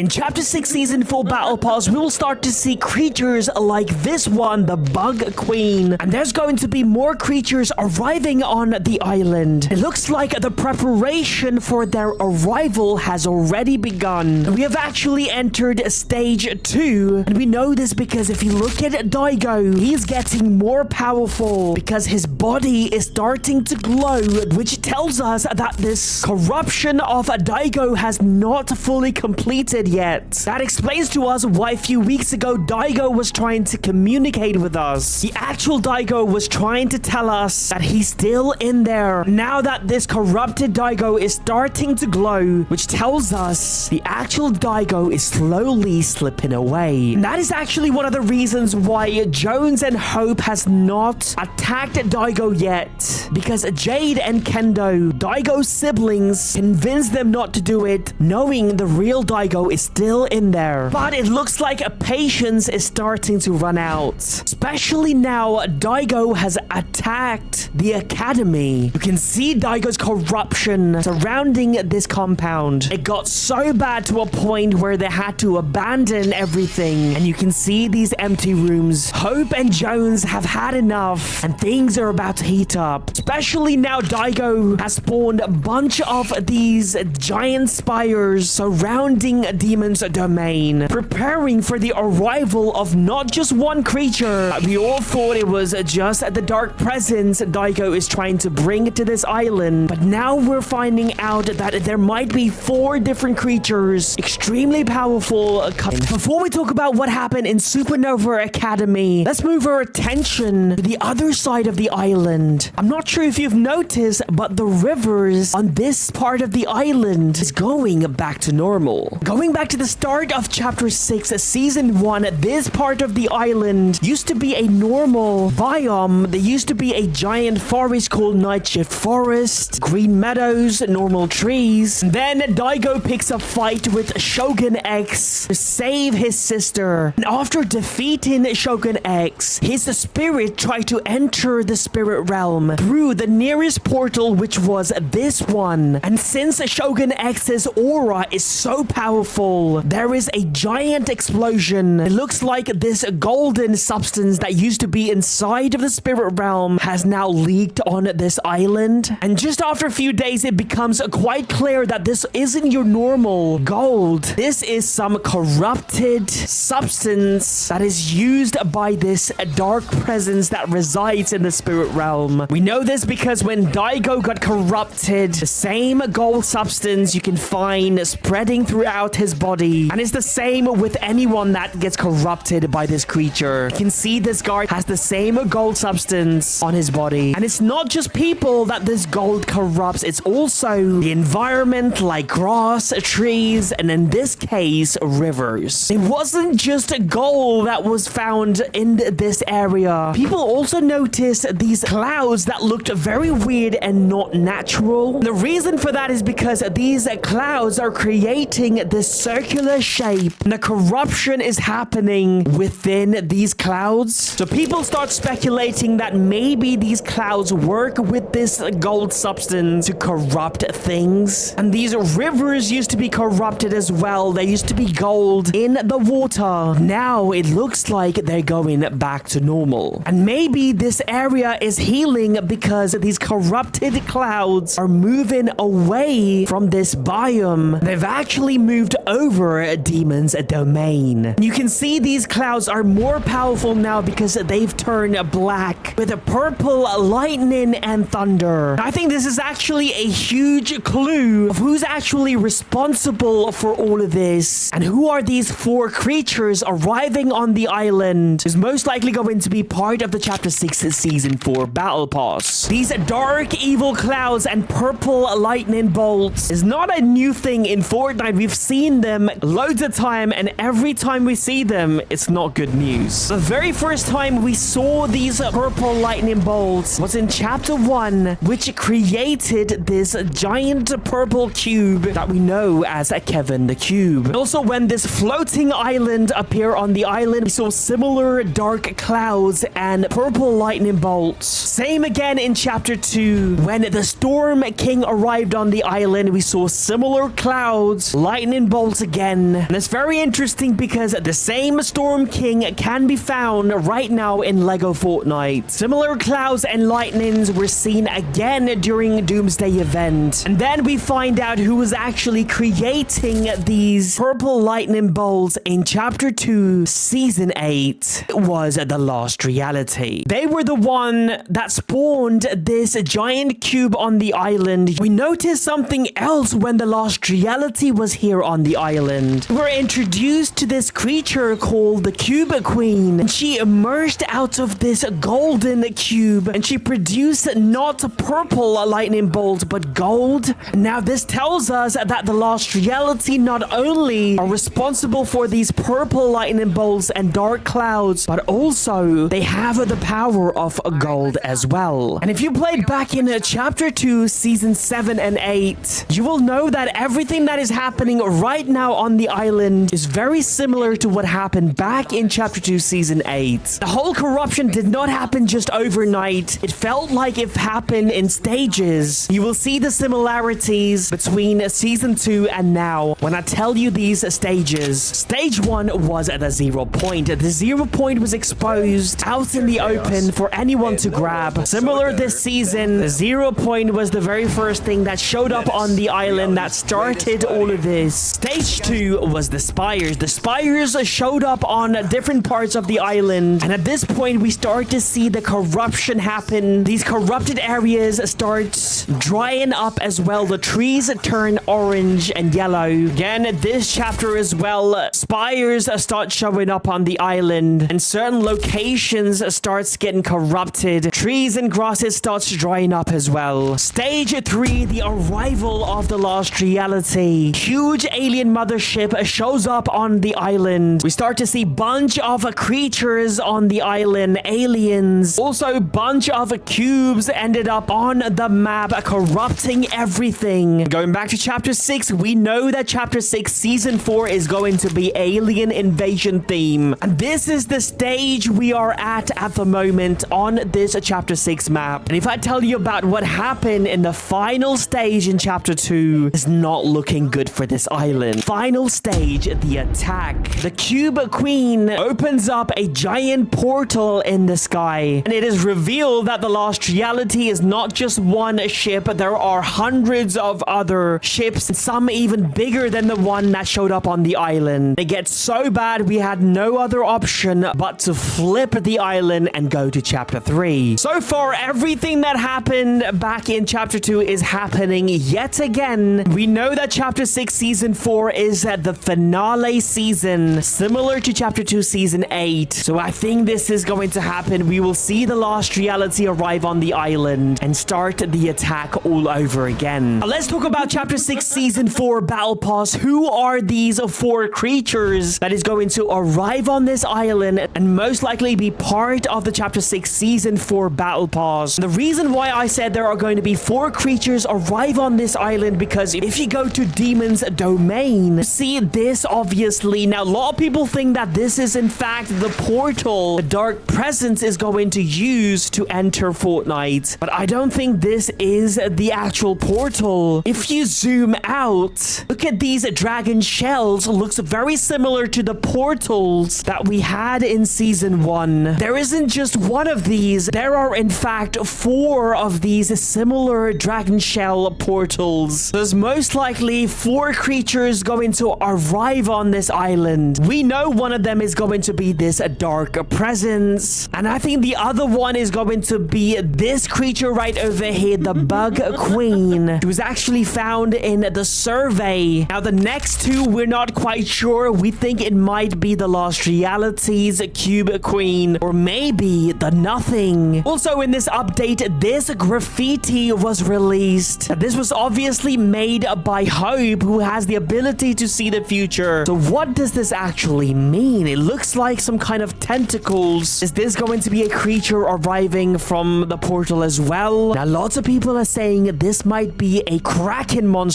In Chapter 6 Season 4 Battle Pass, we will start to see creatures like this one, the Bug Queen. And there's going to be more creatures arriving on the island. It looks like the preparation for their arrival has already begun. We have actually entered stage 2. And we know this because if you look at Daigo, he's getting more powerful because his body is starting to glow, which tells us that this corruption of Daigo has not fully completed yet. That explains to us why a few weeks ago Daigo was trying to communicate with us. The actual Daigo was trying to tell us that he's still in there. Now that this corrupted Daigo is starting to glow, which tells us the actual Daigo is slowly slipping away. And that is actually one of the reasons why Jones and Hope has not attacked Daigo yet. Because Jade and Kendo, Daigo's siblings, convinced them not to do it, knowing the real Daigo is still in there. But it looks like patience is starting to run out. Especially now Daigo has attacked the academy. You can see Daigo's corruption surrounding this compound. It got so bad to a point where they had to abandon everything. And you can see these empty rooms. Hope and Jones have had enough and things are about to heat up. Especially now Daigo has spawned a bunch of these giant spires surrounding Demon's domain, preparing for the arrival of not just one creature. We all thought it was just the dark presence Daigo is trying to bring to this island, but now we're finding out that there might be 4 different creatures, extremely powerful. Before we talk about what happened in Supernova Academy, let's move our attention to the other side of the island. I'm not sure if you've noticed, but the rivers on this part of the island is going back to normal. Going back to the start of Chapter 6, Season 1, this part of the island used to be a normal biome. There used to be a giant forest called Nightshift Forest, green meadows, normal trees. And then Daigo picks a fight with Shogun X to save his sister. And after defeating Shogun X, his spirit tried to enter the spirit realm through the nearest portal, which was this one. And since Shogun X's aura is so powerful, there is a giant explosion. It looks like this golden substance that used to be inside of the spirit realm has now leaked on this island. And just after a few days, it becomes quite clear that this isn't your normal gold. This is some corrupted substance that is used by this dark presence that resides in the spirit realm. We know this because when Daigo got corrupted, the same gold substance you can find spreading throughout his body. And it's the same with anyone that gets corrupted by this creature. You can see this guard has the same gold substance on his body. And it's not just people that this gold corrupts, it's also the environment like grass, trees, and in this case, rivers. It wasn't just gold that was found in this area. People also noticed these clouds that looked very weird and not natural. The reason for that is because these clouds are creating this circular shape. And the corruption is happening within these clouds. So people start speculating that maybe these clouds work with this gold substance to corrupt things. And these rivers used to be corrupted as well. They used to be gold in the water. Now it looks like they're going back to normal. And maybe this area is healing because these corrupted clouds are moving away from this biome. They've actually moved over Demon's domain. You can see these clouds are more powerful now because they've turned black with a purple lightning and thunder. I think this is actually a huge clue of who's actually responsible for all of this and who are these 4 creatures arriving on the island is most likely going to be part of the Chapter 6 Season 4 Battle Pass. These dark evil clouds and purple lightning bolts is not a new thing in Fortnite. We've seen them loads of time, and every time we see them, it's not good news. The very first time we saw these purple lightning bolts was in Chapter 1, which created this giant purple cube that we know as Kevin the Cube. And also when this floating island appeared on the island, we saw similar dark clouds and purple lightning bolts. Same again in Chapter 2. When the Storm King arrived on the island, we saw similar clouds, lightning bolts, bolts again. And it's very interesting because the same Storm King can be found right now in Lego Fortnite. Similar clouds and lightnings were seen again during Doomsday event. And then we find out who was actually creating these purple lightning bolts in Chapter 2, Season 8. It was the Lost Reality. They were the one that spawned this giant cube on the island. We noticed something else when the Lost Reality was here on the island. We were introduced to this creature called the Cube Queen, and she emerged out of this golden cube, and she produced not purple lightning bolts but gold. Now this tells us that the Lost Reality not only are responsible for these purple lightning bolts and dark clouds, but also they have the power of gold as well. And if you played back in Chapter 2, Season 7 and 8, you will know that everything that is happening right now on the island is very similar to what happened back in Chapter 2, Season 8. The whole corruption did not happen just overnight. It felt like it happened in stages. You will see the similarities between Season 2 and now when I tell you these stages. Stage 1 was at the 0 point. The 0 point was exposed out in the open for anyone to grab. Similar this season, the 0 point was the very first thing that showed up on the island that started all of this. Stage 2 was the spires. The spires showed up on different parts of the island, and at this point we start to see the corruption happen. These corrupted areas start drying up as well. The trees turn orange and yellow. Again, this chapter as well, spires start showing up on the island, and certain locations starts getting corrupted. Trees and grasses starts drying up as well. Stage 3, the arrival of the Lost Reality. Huge alien mothership shows up on the island. We start to see bunch of creatures on the island, aliens. Also, bunch of cubes ended up on the map, corrupting everything. Going back to Chapter 6, we know that Chapter 6, Season 4 is going to be alien invasion theme. And this is the stage we are at the moment on this Chapter 6 map. And if I tell you about what happened in the final stage in Chapter 2, it's not looking good for this island. Final stage, the attack. The Cube Queen opens up a giant portal in the sky, and it is revealed that the Lost Reality is not just one ship. There are hundreds of other ships, some even bigger than the one that showed up on the island. It gets so bad we had no other option but to flip the island and go to Chapter 3. So far, everything that happened back in Chapter 2 is happening yet again. We know that Chapter 6 Season 4 is the finale season, similar to Chapter 2 Season 8. So I think this is going to happen. We will see the Lost Reality arrive on the island and start the attack all over again. Now, let's talk about Chapter 6 Season 4 Battle Pass. Who are these 4 creatures that is going to arrive on this island and most likely be part of the Chapter 6 Season 4 Battle Pass? The reason why I said there are going to be 4 creatures arrive on this island, because if you go to Demon's Domain, see this obviously. Now, a lot of people think that this is in fact the portal the Dark Presence is going to use to enter Fortnite, but I don't think this is the actual portal. If you zoom out, look at these dragon shells. Looks very similar to the portals that we had in Season 1. There isn't just one of these. There are in fact 4 of these similar dragon shell portals. There's most likely 4 creatures going to arrive on this island. We know one of them is going to be this Dark Presence, and I think the other one is going to be this creature right over here, the Bug Queen. It was actually found in the survey. Now, the next 2, we're not quite sure. We think it might be the Lost Realities Cube Queen, or maybe the Nothing. Also, in this update, this graffiti was released. This was obviously made by Hope, who has the ability to see the future. So what does this actually mean? It looks like some kind of tentacles. Is this going to be a creature arriving from the portal as well? Now, lots of people are saying this might be a Kraken monster.